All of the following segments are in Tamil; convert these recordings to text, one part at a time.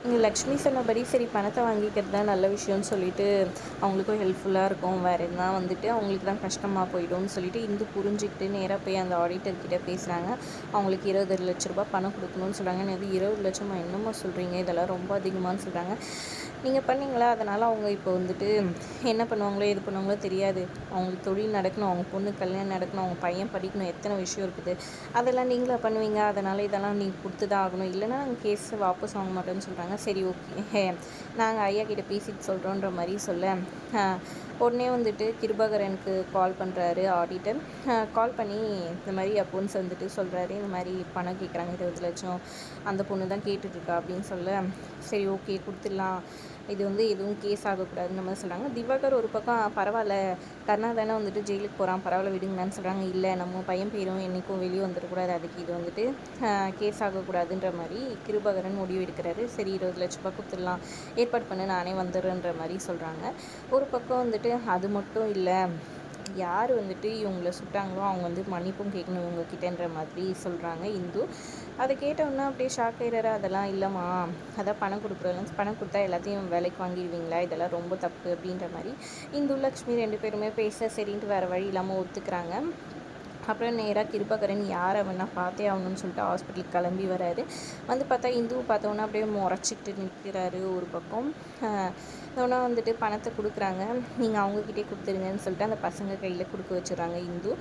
இங்கே லக்ஷ்மி சொன்னபடி சரி பணத்தை வாங்கிக்கிறது தான் நல்ல விஷயம்னு சொல்லிட்டு அவங்களுக்கும் ஹெல்ப்ஃபுல்லாக இருக்கும். வேறு எதுனா வந்துட்டு அவங்களுக்கு தான் கஷ்டமாக போயிடும்னு சொல்லிட்டு இந்து புரிஞ்சுக்கிட்டு நேராக போய் அந்த ஆடிட்டர்கிட்ட பேசுகிறாங்க. அவங்களுக்கு 20 லட்ச ரூபா பணம் கொடுக்கணும்னு சொல்கிறாங்க. இது 20 லட்சமா என்னம்மா சொல்கிறீங்க, இதெல்லாம் ரொம்ப அதிகமானு சொல்கிறாங்க. நீங்கள் பண்ணீங்களா, அதனால் அவங்க இப்போ வந்துட்டு என்ன பண்ணுவாங்களோ எது பண்ணுவாங்களோ தெரியாது. அவங்களுக்கு தொழில் நடக்கணும், அவங்க பொண்ணு கல்யாணம் நடக்கணும், அவங்க பையன் படிக்கணும், எத்தனை விஷயம் இருக்குது. அதெல்லாம் நீங்களா பண்ணுவீங்க, அதனால் இதெல்லாம் நீங்கள் கொடுத்து தான் ஆகணும், இல்லைன்னா நாங்கள் கேஸை வாபஸ் வாங்க மாட்டோம்னு சொல்கிறாங்க. சரி ஓகே, நாங்கள் ஐயா கிட்ட பேசிட்டு சொல்கிறோன்ற மாதிரி சொல்ல உடனே வந்துட்டு கிருபாகரனுக்கு கால் பண்ணுறாரு ஆடிட்டர். கால் பண்ணி இந்த மாதிரி அக்கௌண்ட்ஸ் வந்துட்டு சொல்கிறாரு, இந்த மாதிரி பணம் கேட்குறாங்க 20 லட்சம், அந்த பொண்ணு தான் கேட்டுட்ருக்கா அப்படின்னு சொல்ல சரி ஓகே கொடுத்துடலாம், இது வந்து எதுவும் கேஸ் ஆகக்கூடாதுன்னு மாதிரி சொல்கிறாங்க. திவாகர் ஒரு பக்கம் பரவாயில்ல, கர்ணா தானே வந்துட்டு ஜெயிலுக்கு போகிறான், பரவாயில்ல விடுங்கன்னு சொல்கிறாங்க. இல்லை நம்ம பையன் பேரும் என்றைக்கும் வெளியே வந்துடக்கூடாது, அதுக்கு இது வந்துட்டு கேஸ் ஆகக்கூடாதுன்ற மாதிரி கிருபாகரன் முடிவு எடுக்கிறாரு. சரி 20 லட்ச ரூபா கொடுத்துடலாம், ஏற்பாடு பண்ணி நானே வந்துடுறேன்ற மாதிரி சொல்கிறாங்க. ஒரு பக்கம் வந்துட்டு அது மட்டும் இல்லை, யார் வந்துட்டு இவங்கள சுட்டாங்களோ அவங்க வந்து மன்னிப்பும் கேட்கணும் இவங்கக்கிட்டன்ற மாதிரி சொல்கிறாங்க இந்து. அதை கேட்டோன்னா அப்படியே ஷாக் ஆகிடுறாரு. அதெல்லாம் இல்லைம்மா, அதான் பணம் கொடுக்குறோம், பணம் கொடுத்தா எல்லாத்தையும் வேலைக்கு வாங்கிடுவீங்களா, இதெல்லாம் ரொம்ப தப்பு அப்படின்ற மாதிரி இந்து லக்ஷ்மி 2 பேருமே பேச சரின்ட்டு வேறு வழி இல்லாமல் ஒத்துக்கிறாங்க. அப்புறம் நேராக கிருபாகரன் யாரை வேணால் பார்த்தே ஆகணும்னு சொல்லிட்டு ஹாஸ்பிட்டலுக்கு கிளம்பி வராரு. வந்து பார்த்தா இந்துவை பார்த்தோன்னா அப்படியே முறைச்சிக்கிட்டு நிற்கிறாரு. ஒரு பக்கம் ஒன்றா வந்துட்டு பணத்தை கொடுக்குறாங்க, நீங்கள் அவங்கக்கிட்டே கொடுத்துருங்கன்னு சொல்லிட்டு அந்த பசங்க கையில் கொடுக்க வச்சுறாங்க. இந்து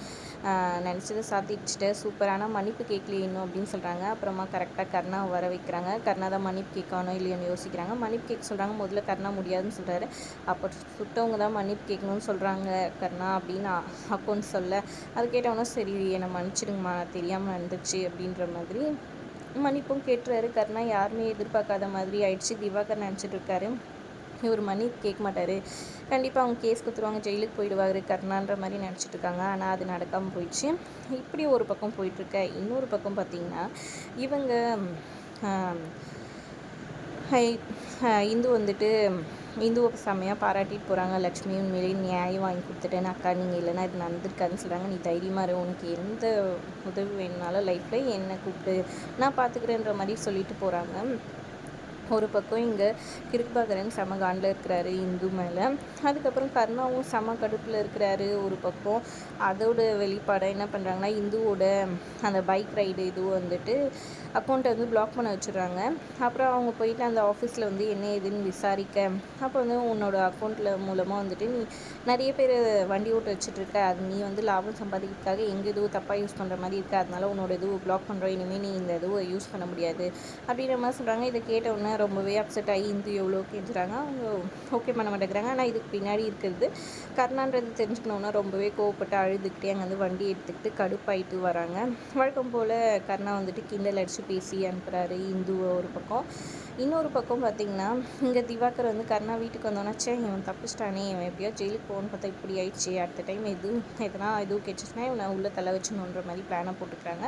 நினச்சதை சாதிச்சுட்டு சூப்பர், ஆனால் மன்னிப்பு கேட்கலையே இன்னும் அப்படின்னு சொல்கிறாங்க. அப்புறமா கரெக்டாக கர்ணாவை வர வைக்கிறாங்க. கர்ணா தான் மன்னிப்பு கேட்கணும் இல்லையோன்னு யோசிக்கிறாங்க. மன்னிப்பு கேட்க சொல்கிறாங்க. முதல்ல கர்ணா முடியாதுன்னு சொல்கிறாரு. அப்போ சுட்டவங்க தான் மன்னிப்பு கேட்கணும்னு சொல்கிறாங்க கர்ணா அப்படின்னு அக்கௌண்ட் சொல்ல, அது கேட்டவொன்னே சரி என்னை மன்னிச்சிடுங்கம்மா, தெரியாமல் நடந்துச்சு அப்படின்ற மாதிரி மன்னிப்பும் கேட்டுறாரு. கர்ணா யாருமே எதிர்பார்க்காத மாதிரி ஆயிடுச்சு. திவாகர் நினச்சிட்டு இருக்காரு இவர் மன்னிப்பு கேட்க மாட்டார், கண்டிப்பாக அவங்க கேஸ் கொடுத்துருவாங்க, ஜெயிலுக்கு போயிடுவார் கர்ணான்ற மாதிரி நினச்சிட்டு இருக்காங்க. ஆனால் அது நடக்காமல் போயிடுச்சு. இப்படி ஒரு பக்கம் போயிட்டுருக்க, இன்னொரு பக்கம் பார்த்திங்கன்னா இவங்க இந்து வந்துட்டு இந்துவை செம்மையாக பாராட்டிட்டு போகிறாங்க. லக்ஷ்மி உண்மையிலே நியாயம் வாங்கி கொடுத்துட்டேன்னு, அக்கா நீங்கள் இல்லைன்னா இது நடந்திருக்காதுன்னு சொல்கிறாங்க. நீ தைரியமாக இரு, உனக்கு எந்த உதவி வேணுனாலும் லைஃப்பில் என்னை கூப்பிட்டு நான் பார்த்துக்கிறேன்ற மாதிரி சொல்லிட்டு போகிறாங்க. ஒரு பக்கம் இங்கே கிருபாகரன் செம காண்டில் இருக்கிறாரு இந்து மேலே. அதுக்கப்புறம் கர்ணாவும் செம கடுப்பில் இருக்கிறாரு. ஒரு பக்கம் அதோட வெளிப்பாடை என்ன பண்ணுறாங்கன்னா, இந்துவோட அந்த பைக் ரைடு இதுவும் வந்துட்டு அக்கௌண்ட்டை வந்து பிளாக் பண்ண வச்சுடுறாங்க. அப்புறம் அவங்க போயிட்டு அந்த ஆஃபீஸில் வந்து என்ன ஏதுன்னு விசாரிக்க, அப்போ வந்து உன்னோட அக்கௌண்ட்டில் மூலமாக வந்துட்டு நீ நிறைய பேர் வண்டி ஓட்ட வச்சுட்ருக்க, அது நீ வந்து லாபம் சம்பாதிக்கிறதுக்காக எங்கள் இதுவும் தப்பாக யூஸ் பண்ணுற மாதிரி இருக்குது, அதனால உன்னோட இதுவும் பிளாக் பண்ணுறோம், இனிமேல் நீ இந்த இதுவை யூஸ் பண்ண முடியாது அப்படின்ற மாதிரி சொல்கிறாங்க. இதை கேட்டவுடனே ரொம்பவே அப்செட் ஆகி இந்து எவ்வளோ கெஞ்சுறாங்க, அவங்க ஓகே பண்ண மாட்டேங்கிறாங்க. ஆனால் இதுக்கு பின்னாடி இருக்கிறது கர்ணான்றது தெரிஞ்சுக்கணுன்னா ரொம்பவே கோவப்பட்டு அழுதுகிட்டே அங்கேருந்து வண்டி எடுத்துக்கிட்டு கடுப்பாயிட்டு வராங்க. வழக்கம் போல் கர்ணா வந்துட்டு கிண்டல் அடித்து பேசி அனுப்புகிறாரு இந்துவை ஒரு பக்கம். இன்னொரு பக்கம் பார்த்திங்கன்னா இங்கே திவாகர் வந்து கர்ணா வீட்டுக்கு வந்தோன்னாச்சே இவன் தப்பிச்சிட்டானே, இவன் எப்படியோ ஜெயிலுக்கு போகணுன்னு பார்த்தா இப்படி ஆயிடுச்சு, அடுத்த டைம் எதனா எதுவும் கெச்சிச்சுன்னா இவனை உள்ளே தலை வச்சுணுன்ற மாதிரி பிளானை போட்டுக்கிறாங்க.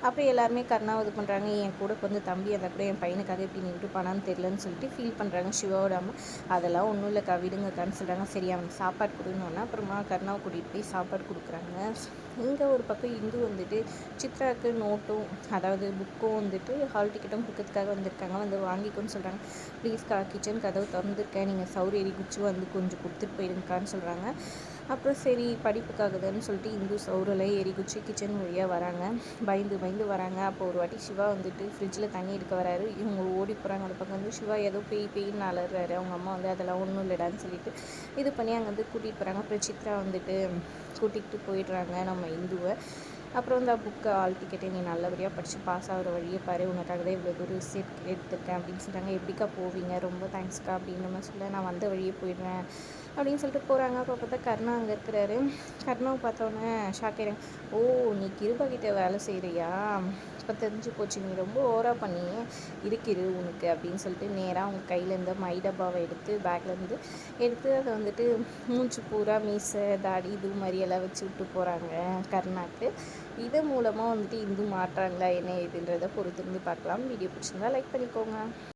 அப்புறம் எல்லாருமே கர்ணாவை இது பண்ணுறாங்க. என் கூட கொஞ்சம் தம்பி அதை கூட என் பையனுக்காக இப்படி நின்று பண்ணான்னு தெரிலன்னு சொல்லிட்டு ஃபீல் பண்ணுறாங்க சிவாவோட அம்மா. அதெல்லாம் ஒன்றும் இல்லைக்கா விடுங்கக்கான்னு சொல்கிறாங்க. சரி அவனுக்கு சாப்பாடு கொடுன்னோன்னா அப்புறமா கர்ணாவை கூட்டிகிட்டு போய் சாப்பாடு கொடுக்குறாங்க. இங்கே ஒரு பக்கம் இந்து வந்துட்டு சித்ராவுக்கு நோட்டும் அதாவது புக்கும் வந்துட்டு ஹால் டிக்கெட்டும் கொடுக்கறதுக்காக வந்திருக்காங்க. வந்து வாங்கிக்கோன்னு சொல்கிறாங்க. ப்ளீஸ்க்கா கிச்சன் கதவு திறந்துருக்கேன், நீங்கள் சவுரி எரி குச்சி வந்து கொஞ்சம் கொடுத்துட்டு போயிடுங்கக்கான்னு சொல்கிறாங்க. அப்புறம் சரி படிப்புக்காக தான்னு சொல்லிட்டு இந்து சவுரில் ஏறி குச்சி கிச்சன் வழியாக வராங்க. பயந்து பயந்து வராங்க. அப்போ ஒரு வாட்டி சிவா வந்துட்டு ஃப்ரிட்ஜில் தண்ணி எடுக்க வராரு. இவங்க ஓடி போகிறாங்க. அந்த பக்கம் வந்து சிவா ஏதோ பேய்ன்னு அலறாரு. அவங்க அம்மா வந்து அதெல்லாம் ஒன்றும் இல்லைடான்னு சொல்லிட்டு இது பண்ணி அங்கே வந்து கூட்டிகிட்டு போகிறாங்க. அப்புறம் சித்ரா வந்துட்டு கூட்டிகிட்டு போயிடுறாங்க நம்ம இந்துவை. அப்புறம் இந்த புக்கு ஹால் டிக்கெட்டை நீ நல்லபடியாக படித்து பாஸ் ஆகிற வழியை பாரு, உனக்காக தான் இவ்வளோ தூரம் சீட் எடுத்திருக்கேன் அப்படின்னு சொல்கிறாங்க. எப்படிக்கா போவீங்க, ரொம்ப தேங்க்ஸ்க்கா அப்படின்ற மாதிரி சொல்ல, நான் வந்த வழியே போயிடுறேன் அப்படின்னு சொல்லிட்டு போகிறாங்க. அப்போ பார்த்தா கர்ணா அங்கே இருக்கிறாரு. கர்ணாவை பார்த்தோன்னே ஷாக் ஆகிடுறாங்க. ஓ நீ கிருபா கிட்ட வேலை செய்கிறியா, இப்போ தெரிஞ்சு போச்சு, நீ ரொம்ப ஓவராக பண்ணி இருக்கிறது உனக்கு அப்படின்னு சொல்லிட்டு நேராக அவங்க கையில் இருந்த மை டப்பாவை எடுத்து பேக்லேருந்து எடுத்து அதை வந்துட்டு மூச்சு பூரா மீசை தாடி இது மாதிரியெல்லாம் வச்சு விட்டு போகிறாங்க கர்ணாக்கு. இது மூலமாக வந்துட்டு இந்து மாற்றாங்களா என்ன ஏதுன்றதை பொறுத்திருந்து பார்க்கலாம். வீடியோ பிடிச்சிருந்தா லைக் பண்ணிக்கோங்க.